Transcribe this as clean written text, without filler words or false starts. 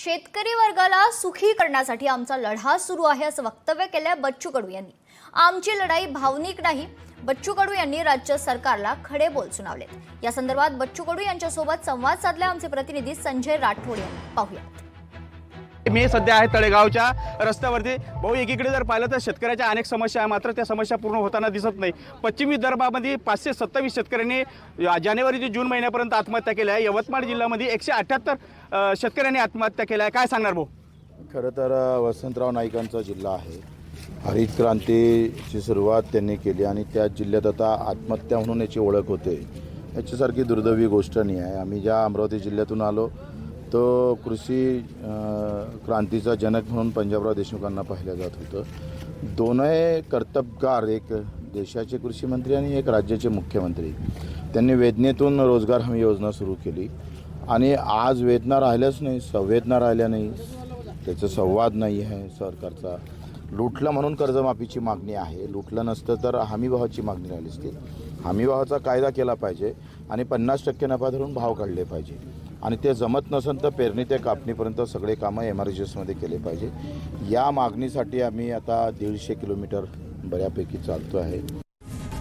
शेतकरी वर्गाला सुखी करण्यासाठी आमचा लढा सुरू आहे असं वक्तव्य केलंय बच्चू कडू यांनी। आमची लढाई भावनिक नाही, बच्चू कडू यांनी राज्य सरकारला खडे बोल सुनावलेत। या संदर्भात बच्चू कडू यांच्यासोबत संवाद साधले आमचे प्रतिनिधी संजय राठोड यांनी। पाहूयात। मी सध्या आहे तळेगावच्या रस्त्यावरती। भाऊ, एकीकडे जर पाहिलं तर शेतकऱ्याच्या अनेक समस्या आहे, मात्र त्या समस्या पूर्ण होताना दिसत नाही। पश्चिम विदर्भामध्ये 527 शेतकऱ्यांनी जानेवारी ते जून महिन्यापर्यंत आत्महत्या केल्या आहे। यवतमाळ जिल्ह्यामध्ये 178 शेतकऱ्यांनी आत्महत्या केल्या आहे। काय सांगणार भाऊ? खरं तर वसंतराव नाईकांचा जिल्हा आहे। हरित क्रांतीची सुरुवात त्यांनी केली आणि त्या जिल्ह्यात आता आत्महत्या म्हणून याची ओळख होते। याच्यासारखी दुर्दैवी गोष्ट नाही आहे। आम्ही ज्या अमरावती जिल्ह्यातून आलो तो कृषी क्रांतीचा जनक म्हणून पंजाबराव देशमुखांना पाहिलं जात होतं। दोन्ही कर्तबगार, एक देशाचे कृषी मंत्री आणि एक राज्याचे मुख्यमंत्री। त्यांनी वेदनेतून रोजगार हमी योजना सुरू केली आणि आज वेदना राहिल्याच नाही, संवेदना राहिल्या नाही, त्याचा संवाद नाही आहे सरकारचा। लुटलं म्हणून कर्जमाफीची मागणी आहे, लुटलं नसतं तर हमीभावाची मागणी राहिली असती। हमीभावाचा कायदा केला पाहिजे आणि 50% नफा धरून भाव काढले पाहिजे आणि ते जमत नसेल तर पेरणी ते कापणीपर्यंत सगळे कामं एमआरजीएसमध्ये केले पाहिजे। या मागणीसाठी आम्ही आता 150 किलोमीटर बऱ्यापैकी चालतो आहे।